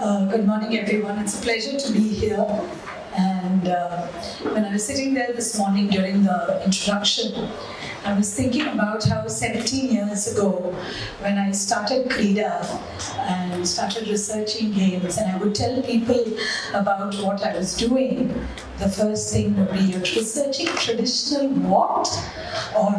Good morning, everyone. It's a pleasure to be here. And when I was sitting there this morning during the introduction, I was thinking about how 17 years ago, when I started Kreeda and started researching games, and I would tell people about what I was doing, the first thing would be, you're researching traditional what? Or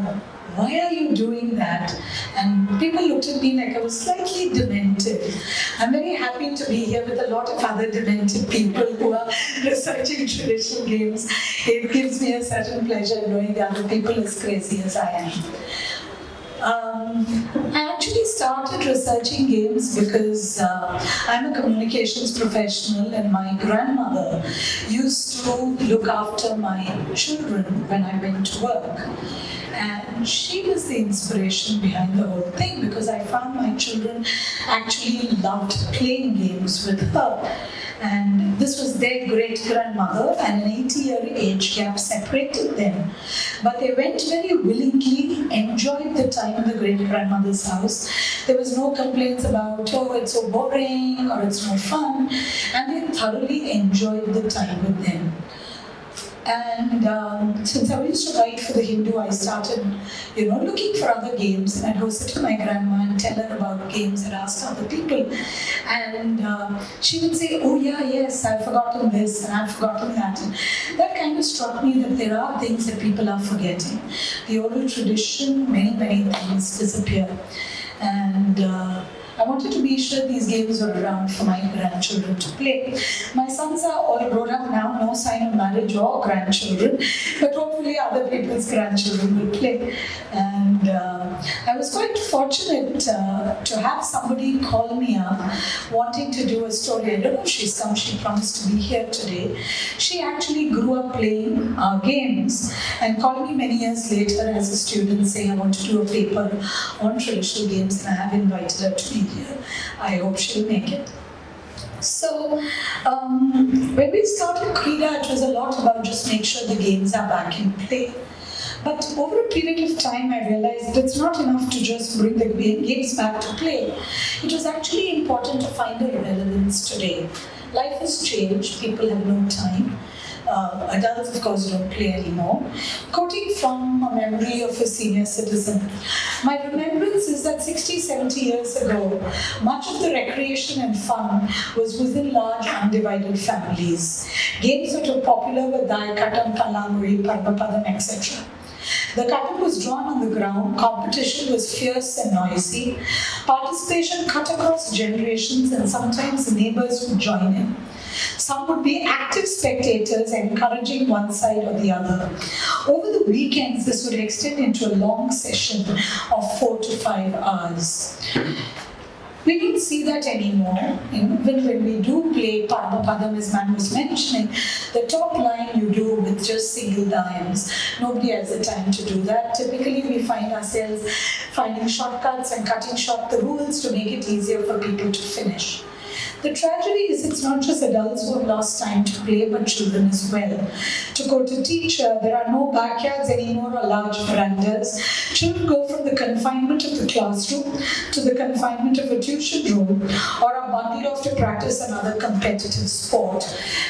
why are you doing that? And people looked at me like I was slightly demented. I'm very happy to be here with a lot of other demented people who are researching traditional games. It gives me a certain pleasure knowing the other people as crazy as I am. I actually started researching games because I'm a communications professional, and my grandmother used to look after my children when I went to work. And she was the inspiration behind the whole thing, because I found my children actually loved playing games with her. And this was their great-grandmother, and an 80-year age gap separated them. But they went very willingly, enjoyed the time in the great-grandmother's house. There was no complaints about, oh, it's so boring, or it's no fun. And they thoroughly enjoyed the time with them. And since I used to write for the Hindu, I started, looking for other games. And I'd go sit to my grandma and tell her about games and ask other people. And she would say, oh yeah, yes, I've forgotten this and I've forgotten that. And that kind of struck me that there are things that people are forgetting. The oral tradition, many things disappear. And I wanted to be sure these games were around for my grandchildren to play. My sons are all grown up now, no sign of marriage or grandchildren, but hopefully other people's grandchildren will play. And I was quite fortunate to have somebody call me up wanting to do a story. I don't know if she's come, she promised to be here today. She actually grew up playing games and called me many years later as a student saying, I want to do a paper on traditional games, and I have invited her to be here. I hope she'll make it. So, when we started Kreeda, it was a lot about just make sure the games are back in play. But over a period of time, I realized that it's not enough to just bring the games back to play. It was actually important to find a relevance today. Life has changed, people have no time. Adults, of course, don't play anymore. Quoting from a memory of a senior citizen, my remembrance is that 60, 70 years ago, much of the recreation and fun was within large, undivided families. Games that were popular were Dai, Katam, Kalanguri, Parvapadam, etc. The curtain was drawn on the ground, competition was fierce and noisy, participation cut across generations, and sometimes neighbors would join in. Some would be active spectators, encouraging one side or the other. Over the weekends, this would extend into a long session of 4 to 5 hours. We don't see that anymore. Even when we do play Padam, as man was mentioning, the top line you do with just single dimes. Nobody has the time to do that. Typically, we find ourselves finding shortcuts and cutting short the rules to make it easier for people to finish. The tragedy is it's not just adults who have lost time to play, but children as well. To quote a teacher, there are no backyards anymore or large verandas. Children go from the confinement of the classroom to the confinement of a tuition room, or are bundled off to practice another competitive sport.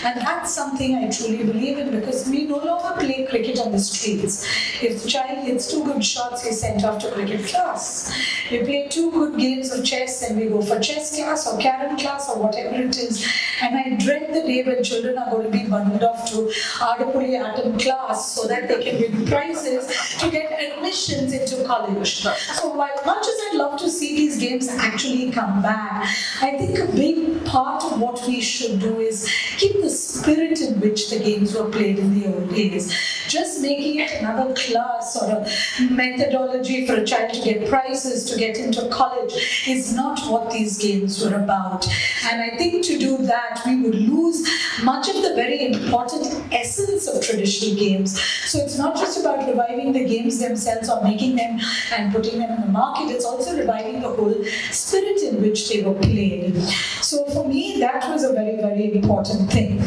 And that's something I truly believe in, because we no longer play cricket on the streets. If the child hits 2 good shots, he's sent off to cricket class. We play 2 good games of chess, and we go for chess class or carom class or whatever it is. And I dread the day when children are going to be bundled off to Adapuli Atom class so that they can win prizes to get admissions into college. So while much as I'd love to see these games actually come back, I think a big part of what we should do is keep the spirit in which the games were played in the old days. Just making it another class or a methodology for a child to get prizes to get into college is not what these games were about. And I think to do that, we would lose much of the very important essence of traditional games. So it's not just about reviving the games themselves or making them and putting them in the market, it's also reviving the whole spirit in which they were played. So for me, that was a very important thing.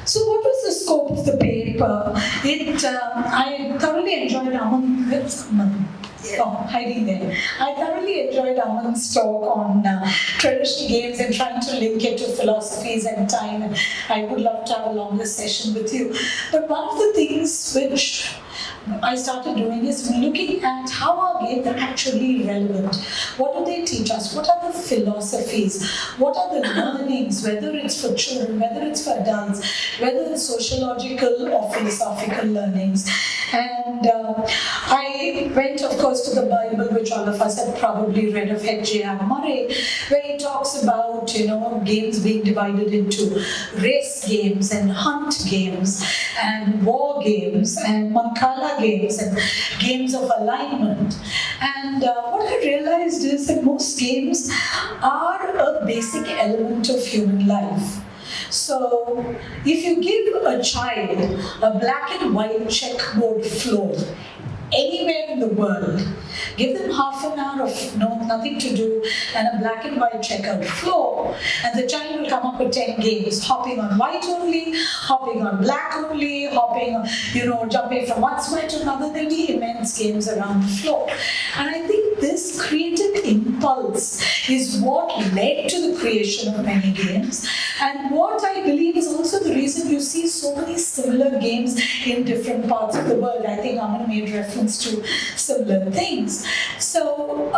So what was the scope of the paper, I thoroughly enjoyed hiding there. I thoroughly enjoyed Aman's talk on traditional games and trying to link it to philosophies and time, and I would love to have a longer session with you. But one of the things which I started doing is looking at how are games actually relevant. What do they teach us? What are the philosophies? What are the learnings, whether it's for children, whether it's for adults, whether it's sociological or philosophical learnings. And I went, of course, to the Bible, which all of us have probably read of H.J.R. Murray, where he talks about, games being divided into race games and hunt games and war games and Mancala games and games of alignment. And what I realized is that most games are a basic element of human life. So, if you give a child a black and white checkerboard floor anywhere in the world, give them half an hour of nothing to do and a black and white checkered floor, and the child will come up with 10 games, hopping on white only, hopping on black only, hopping, jumping from one square to another. There'll be immense games around the floor. And I think this creative impulse is what led to the creation of many games, and what I believe is also the reason you see so many similar games in different parts of the world. I think Aman made reference to similar things. So,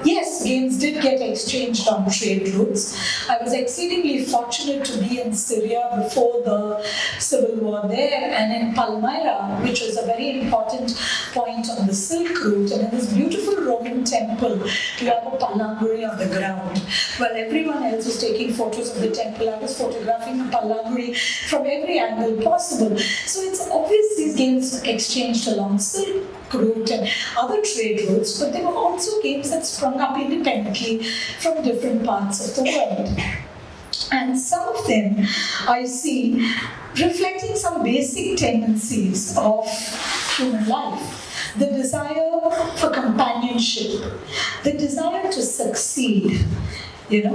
yes, games did get exchanged on trade routes. I was exceedingly fortunate to be in Syria before the civil war there, and in Palmyra, which was a very important point on the Silk Route, and in this beautiful Roman temple, you have a palanguri on the ground. While everyone else was taking photos of the temple, I was photographing the palanguri from every angle possible. So it's obvious these games exchanged along Silk Route and other trade routes, but there were also games that sprung up independently from different parts of the world. And some of them I see reflecting some basic tendencies of human life. The desire for companionship, the desire to succeed.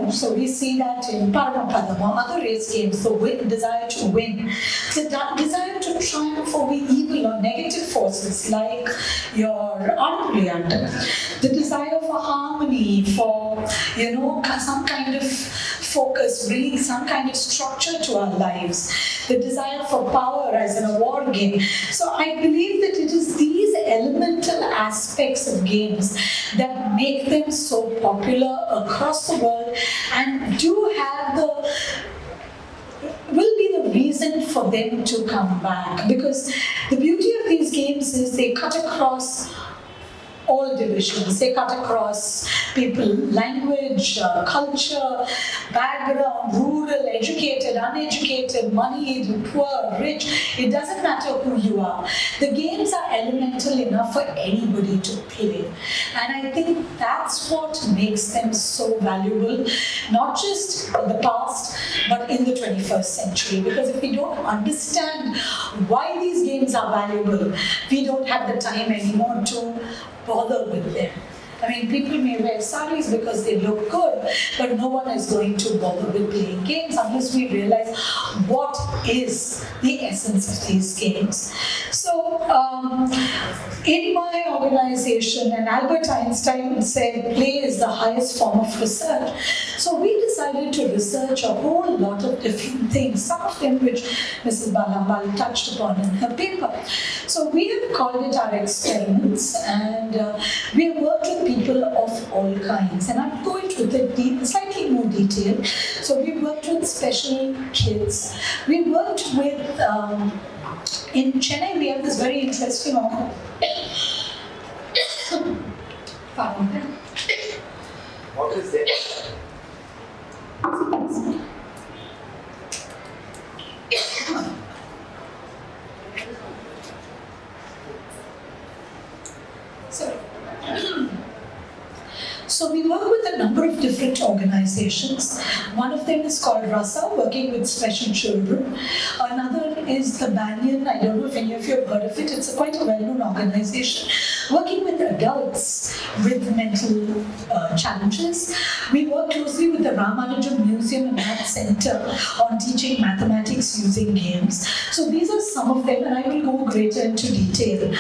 So we see that in Paramapadam or other race games, the desire to win, the desire to triumph over evil or negative forces like your Armbriand, the desire for harmony, for, some kind of focus, bringing some kind of structure to our lives, the desire for power as in a war game. So I believe that it is these elemental aspects of games that make them so popular across the world and do have will be the reason for them to come back, because the beauty of these games is they cut across all divisions. They cut across people, language, culture, background, rural, educated, uneducated, moneyed, poor, rich. It doesn't matter who you are. The games are elemental enough for anybody to play. And I think that's what makes them so valuable, not just in the past, but in the 21st century. Because if we don't understand why these games are valuable, we don't have the time anymore to bother with them. I mean, people may wear saris because they look good, but no one is going to bother with playing games unless we realize what is the essence of these games. So, in my organization, and Albert Einstein said play is the highest form of research. So we decided to research a whole lot of different things, some of them which Mrs. Balambal touched upon in her paper. So we have called it our experiments, and we have worked with people of all kinds. And I'm going to the slightly more detail. So we worked with special kids. We worked with, in Chennai, we have this very interesting What is it? So we work with a number of different organizations. One of them is called Rasa, working with special children. Another is the Banyan. I don't know if any of you have heard of it. It's quite a well-known organization, working with adults with mental challenges. We work closely with the Ramanujan Museum and Math Center on teaching mathematics using games. So these are some of them, and I will go greater into detail.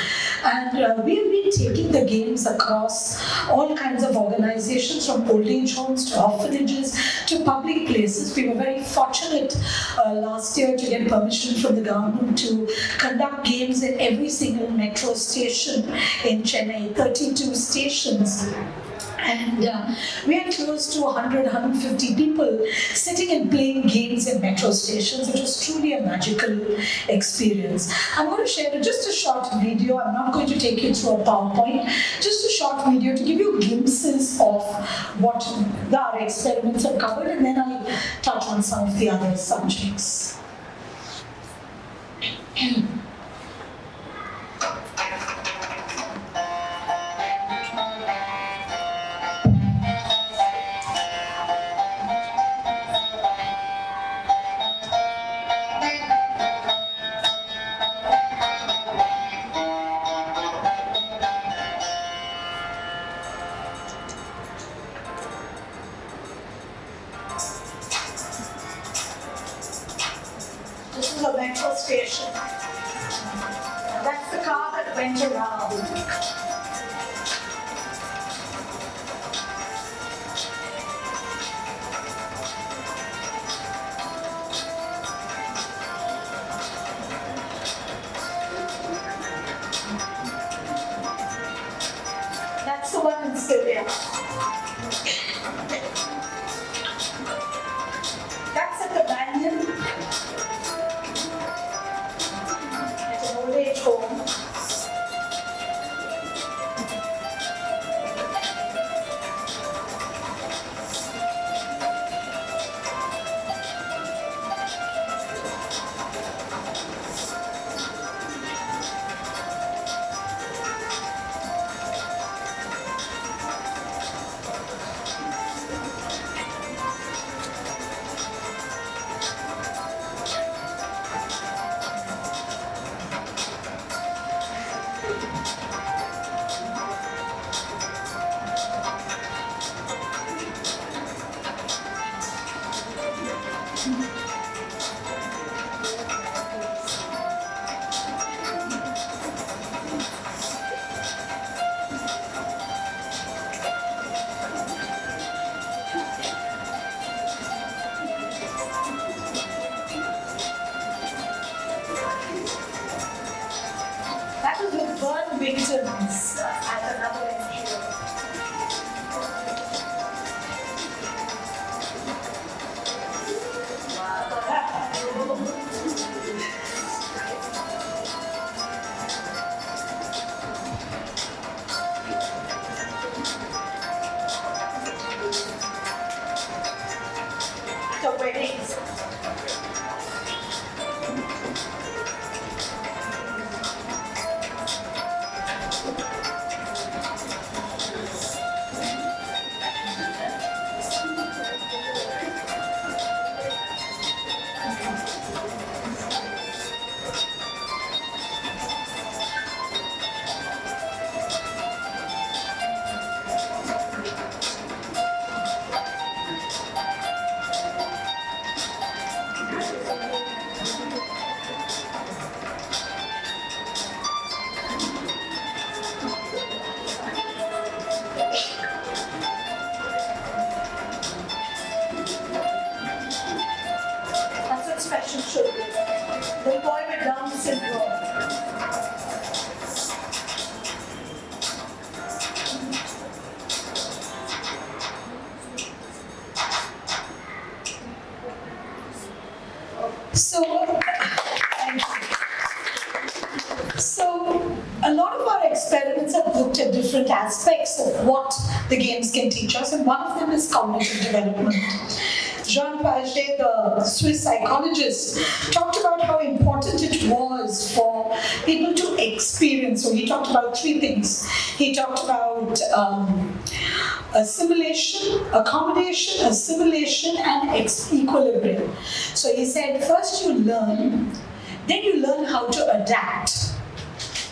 And we have been taking the games across all kinds of organizations, from old age homes to orphanages to public places. We were very fortunate last year to get permission from the government to conduct games in every single metro station in Chennai, 32 stations. And we had close to 100, 150 people sitting and playing games in metro stations. It was truly a magical experience. I'm going to share just a short video. I'm not going to take you through a PowerPoint. Just a short video to give you glimpses of what our experiments have covered, and then I'll touch on some of the other subjects. This is a metro station. That's the car that went around. That's the one in Syria. That's at the Banyan. It's an old age home. That was with burn victims at another NGO. At weddings. That's what special children. The boy with Down syndrome. So a lot of our experiments have looked at different aspects of what the games can teach us, and one of them is cognitive development. Jean Piaget, the Swiss psychologist, talked about how important it was for people to experience. So he talked about three things. He talked about assimilation, accommodation, assimilation, and equilibrium. So he said, first you learn, then you learn how to adapt.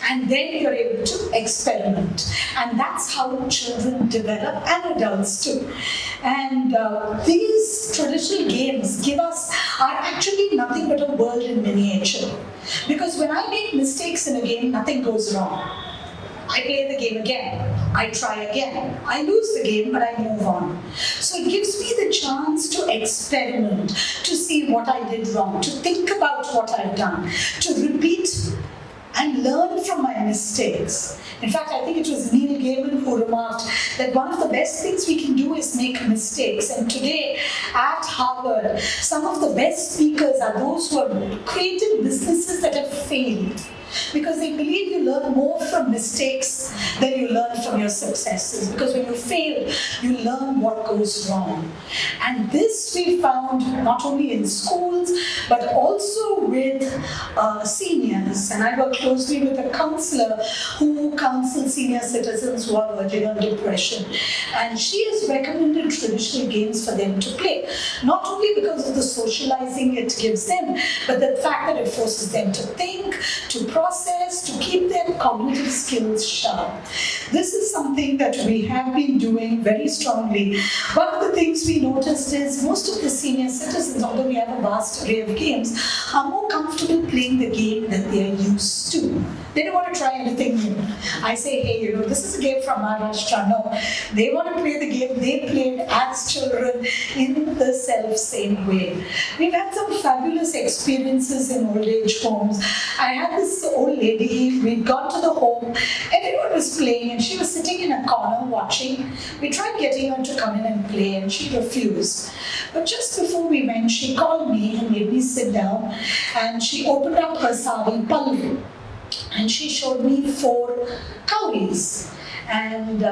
And then you're able to experiment. And that's how children develop, and adults too. And these traditional games are actually nothing but a world in miniature. Because when I make mistakes in a game, nothing goes wrong. I play the game again. I try again. I lose the game, but I move on. So it gives me the chance to experiment, to see what I did wrong, to think about what I've done, to repeat and learn from my mistakes. In fact, I think it was Neil Gaiman who remarked that one of the best things we can do is make mistakes. And today at Harvard, some of the best speakers are those who have created businesses that have failed. Because they believe you learn more from mistakes than you learn from your successes. Because when you fail, you learn what goes wrong. And this we found not only in schools, but also with seniors. And I work closely with a counselor who counsels senior citizens who are verging on depression. And she has recommended traditional games for them to play. Not only because of the socializing it gives them, but the fact that it forces them to think, to process, to keep their cognitive skills sharp. This is something that we have been doing very strongly. One of the things we noticed is most of the senior citizens, although we have a vast array of games, are more comfortable playing the game that they are used to. They don't want to try anything new. I say, hey, this is a game from Maharashtra. No, they want to play the game they played as children in the self-same way. We've had some fabulous experiences in old age homes. I had this old lady, we'd gone to the home, everyone was playing and she was sitting in a corner watching. We tried getting her to come in and play and she refused. But just before we went, she called me and made me sit down and she opened up her sari pallu and she showed me 4 cowries. And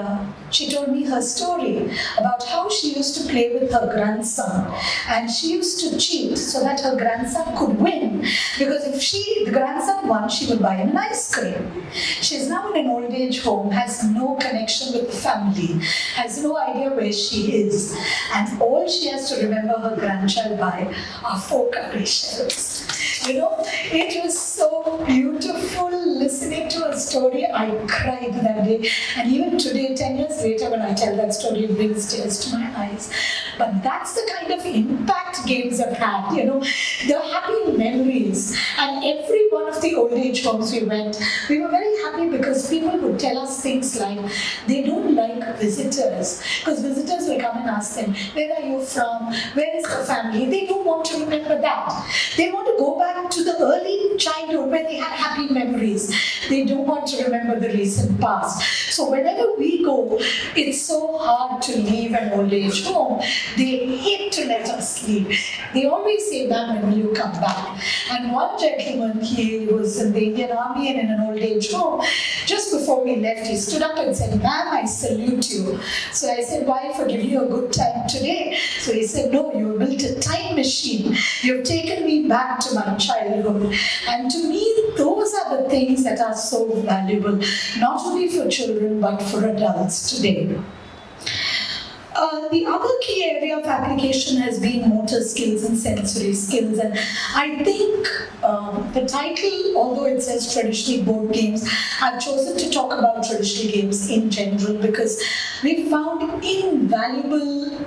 she told me her story about how she used to play with her grandson, and she used to cheat so that her grandson could win, because if the grandson won, she would buy him an ice cream. She's now in an old age home, has no connection with the family, has no idea where she is, and all she has to remember her grandchild by are 4 cowrie shells. It was so beautiful listening to her story. I cried that day. And even today, 10 years later, when I tell that story, it brings tears to my eyes. But that's the kind of impact games have had, the happy memories. And every one of the old age homes we went, we were very happy because people would tell us things like, they don't like visitors. Because visitors will come and ask them, where are you from? Where is the family? They don't want to remember that. They want to go back to the early childhood where they had happy memories. They don't want to remember the recent past. So whenever we go, it's so hard to leave an old age home. They hate to let us leave. They always say, ma'am, when will you come back? And one gentleman, he was in the Indian Army and in an old age home. Just before we left, he stood up and said, ma'am, I salute you. So I said, why? For giving you a good time today. So he said, no, you built a time machine. You've taken me back to my childhood. And to me, those are the things that are so valuable, not only for children, but for adults today. The other key area of application has been motor skills and sensory skills, and I think the title, although it says traditional board games, I've chosen to talk about traditional games in general because we found invaluable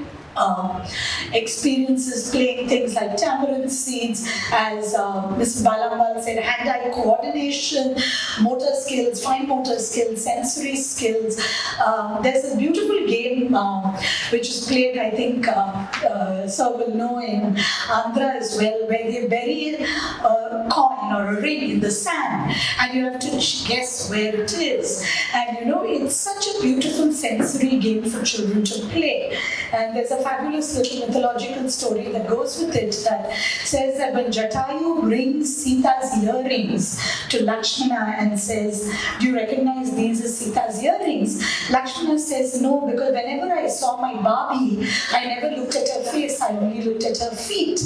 experiences playing things like tamarind seeds, as Ms. Balambal said, hand-eye coordination, motor skills, fine motor skills, sensory skills. There's a beautiful game which is played, I think, Sir will know in Andhra as well, where they bury a coin or a ring in the sand and you have to guess where it is. And it's such a beautiful sensory game for children to play. And there's a fabulous little mythological story that goes with it that says that when Jatayu brings Sita's earrings to Lakshmana and says, do you recognize these as Sita's earrings? Lakshmana says, no, because whenever I saw my Barbie, I never looked at her face, I only looked at her feet.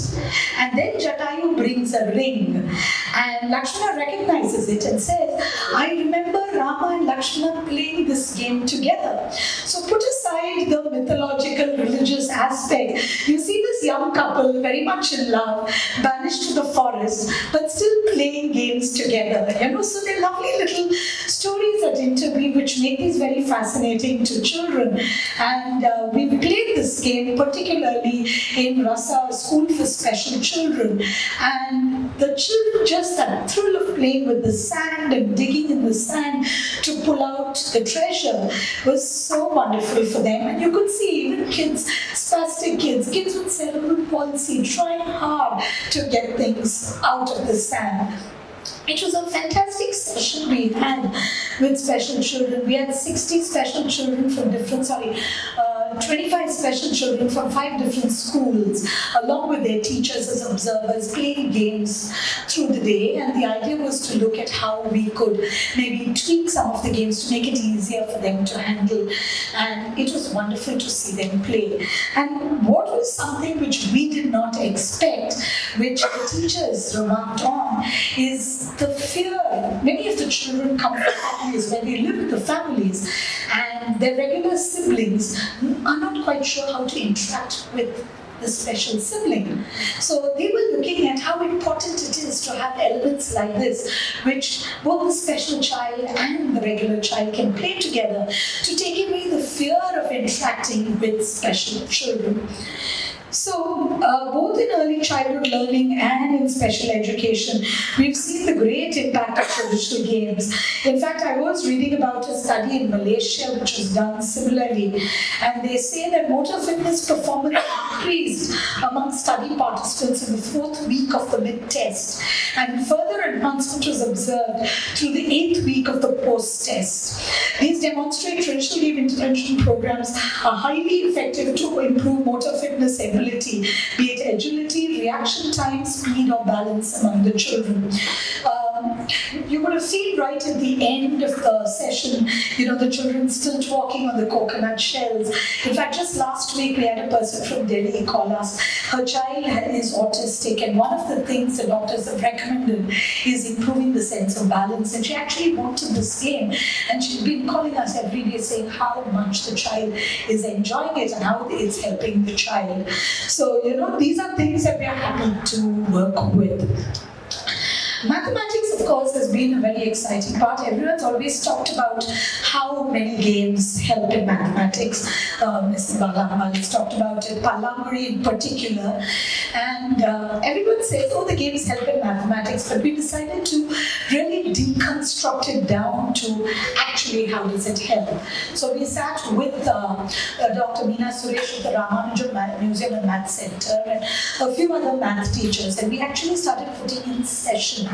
And then Jatayu brings a ring and Lakshmana recognizes it and says, I remember Rama and Lakshmana playing this game together. So put aside aside the mythological religious aspect, you see this young couple very much in love, banished to the forest, but still playing games together. So they're lovely little stories that interweave, which make these very fascinating to children. And we played this game particularly in Rasa, School for Special Children. And the children, just that thrill of playing with the sand and digging in the sand to pull out the treasure was so wonderful for them. And you could see even kids, spastic kids with cerebral palsy trying hard to get things out of the sand. It was a fantastic session we had with special children. We had 60 special children from 25 special children from 5 different schools, along with their teachers as observers, playing games through the day. And the idea was to look at how we could maybe tweak some of the games to make it easier for them to handle. And it was wonderful to see them play. And what was something which we did not expect, which the teachers remarked on, is the fear. Many of the children come from families where they live with the families, and their regular siblings are not quite sure how to interact with the special sibling. So they were looking at how important it is to have elements like this, which both the special child and the regular child can play together to take away the fear of interacting with special children. So, both in early childhood learning and in special education, we've seen the great impact of traditional games. In fact, I was reading about a study in Malaysia which was done similarly, and they say that motor fitness performance increased among study participants in the 4th week of the mid-test, and further enhancement was observed through the 8th week of the post-test. These demonstrate traditional game intervention programs are highly effective to improve motor fitness ability, be it agility, reaction time, speed, or balance among the children. You would have seen right at the end of the session, the children still walking on the coconut shells. In fact, just last week we had a person from Delhi call us. Her child is autistic, and one of the things the doctors have recommended is improving the sense of balance. And she actually wanted this game, and she's been calling us every day saying how much the child is enjoying it and how it's helping the child. So, these are things that we are happy to work with. Mathematics, of course, has been a very exciting part. Everyone's always talked about how many games help in mathematics. Mr. Balamal has talked about it, Palanguri in particular. And everyone says, the games help in mathematics, but we decided to really deconstruct it down to actually how does it help. So we sat with Dr. Meena Suresh at the Ramanujan Museum and Math Center and a few other math teachers, and we actually started putting in sessions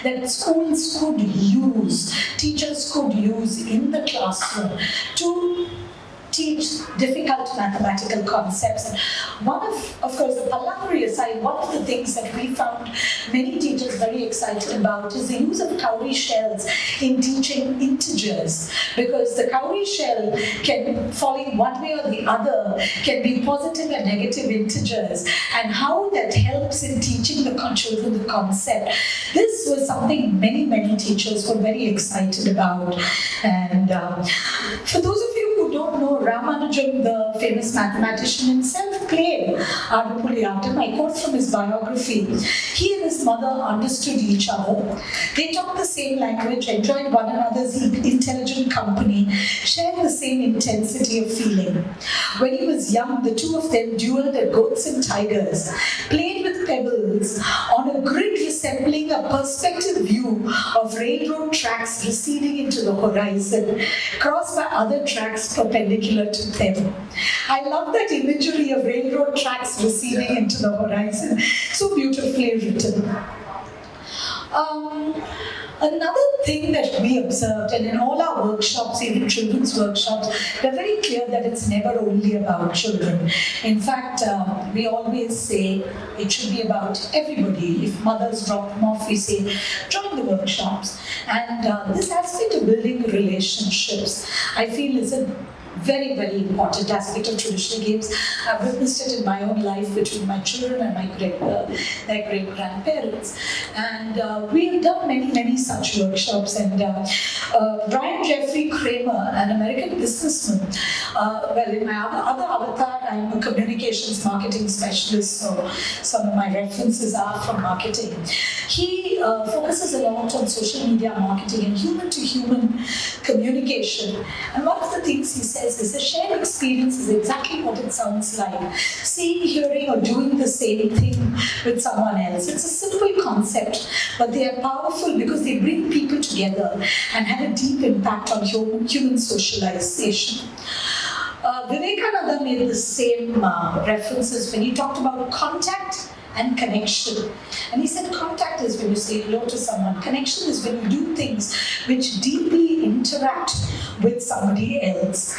that schools could use, teachers could use in the classroom to teach difficult mathematical concepts. And one of course, the Palanguri aside, one of the things that we found many teachers very excited about is the use of cowrie shells in teaching integers, because the cowrie shell can, falling one way or the other, can be positive and negative integers, and how that helps in teaching the children the concept. This was something many teachers were very excited about. And for those of you who don't know, Ramanujan, the famous mathematician himself, played Ardapuliyattam. I quote from his biography. He and his mother understood each other. They talked the same language, enjoyed one another's intelligent company, shared the same intensity of feeling. When he was young, the two of them duelled at goats and tigers, played with pebbles on a grid resembling a perspective view of railroad tracks receding into the horizon, crossed by other tracks perpendicular to them. I love that imagery of railroad tracks receding into the horizon. So beautifully written. Another thing that we observed, and in all our workshops, even children's workshops, we're very clear that it's never only about children. In fact, we always say it should be about everybody. If mothers drop them off, we say, join the workshops. And this aspect of building relationships, I feel, is a very, very important aspect of traditional games. I've witnessed it in my own life between my children and my their great-grandparents. And we have done many, many such workshops. And Brian Jeffrey Kramer, an American businessman, well, in my other avatar, I'm a communications marketing specialist, so some of my references are from marketing. He focuses a lot on social media marketing and human-to-human communication. And one of the things he says is a shared experience is exactly what it sounds like. Seeing, hearing, or doing the same thing with someone else. It's a simple concept, but they are powerful because they bring people together and have a deep impact on human socialization. Vivekananda made the same references when he talked about contact and connection. And he said contact is when you say hello to someone. Connection is when you do things which deeply interact with somebody else.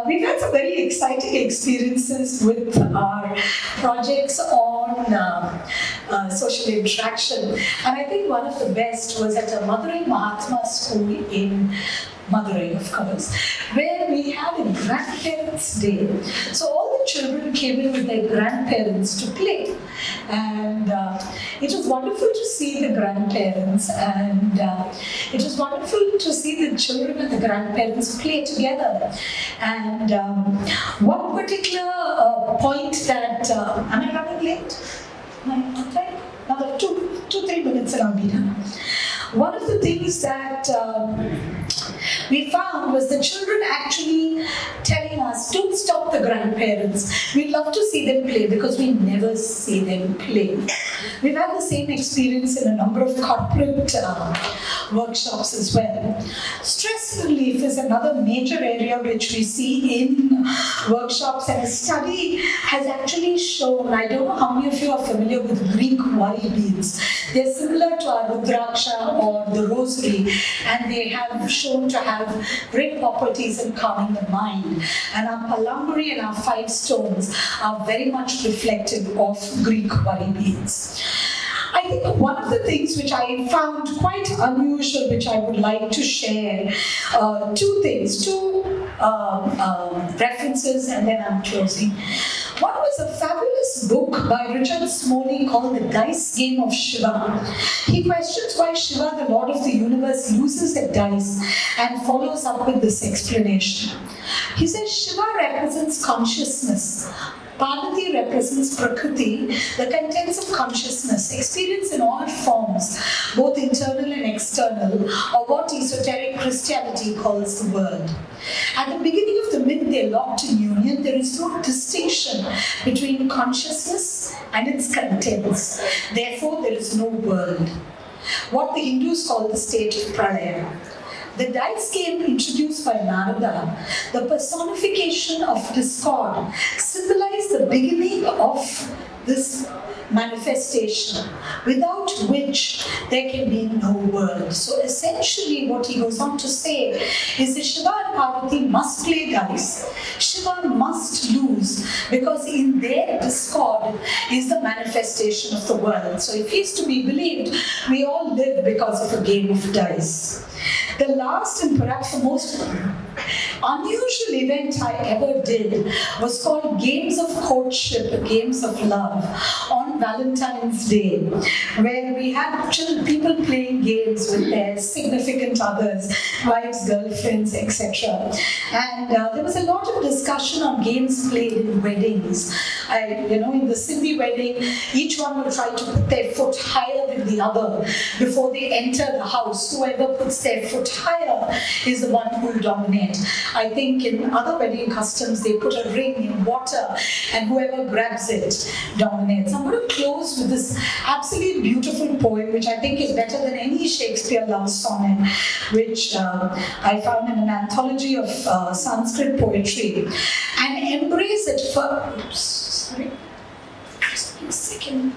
We've had some very exciting experiences with our projects on social interaction. And I think one of the best was at a Madurai Mahatma school in Madurai, of course, where we had a grandparents' day. So all the children came in with their grandparents to play. And it was wonderful to see the grandparents, and it was wonderful to see the children and the grandparents play together. And one particular point that, am I running late? Am I on time? Another 3 minutes and I'll be done. One of the things that we found was the children actually telling us, don't stop the grandparents. We'd love to see them play because we never see them play. We've had the same experience in a number of corporate workshops as well. Stress relief is another major area which we see in workshops, and a study has actually shown, I don't know how many of you are familiar with Greek worry beads. They're similar to our Rudraksha or the rosary, and they have shown to have great properties in calming the mind. And our palamburi and our 5 stones are very much reflective of Greek worry beads. I think one of the things which I found quite unusual, which I would like to share, two references, and then I'm closing. One was a fabulous book by Richard Smalley called The Dice Game of Shiva. He questions why Shiva, the Lord of the Universe, uses a dice and follows up with this explanation. He says Shiva represents consciousness. Parvati represents Prakriti, the contents of consciousness, experience in all forms, both internal and external, or what esoteric Christianity calls the world. At the beginning of the myth, they're locked in union. There is no distinction between consciousness and its contents. Therefore, there is no world. What the Hindus call the state of Pralaya. The dice game introduced by Narada, the personification of discord, symbolized the beginning of this manifestation, without which there can be no world. So essentially what he goes on to say is that Shiva and Parvati must play dice. Shiva must lose, because in their discord is the manifestation of the world. So if he's to be believed, we all live because of a game of dice. The last and perhaps the most unusual event I ever did was called Games of Courtship, Games of Love, on Valentine's Day, where we had people playing games with their significant others, wives, girlfriends, etc. And there was a lot of discussion on games played in weddings. In the Sindhi wedding, each one will try to put their foot higher than the other before they enter the house. Whoever puts their foot higher is the one who will dominate. I think in other wedding customs, they put a ring in water and whoever grabs it dominates. I'm going to close with this absolutely beautiful poem, which I think is better than any Shakespeare love sonnet, which I found in an anthology of Sanskrit poetry. And embrace it for... Oops, sorry. Just a second.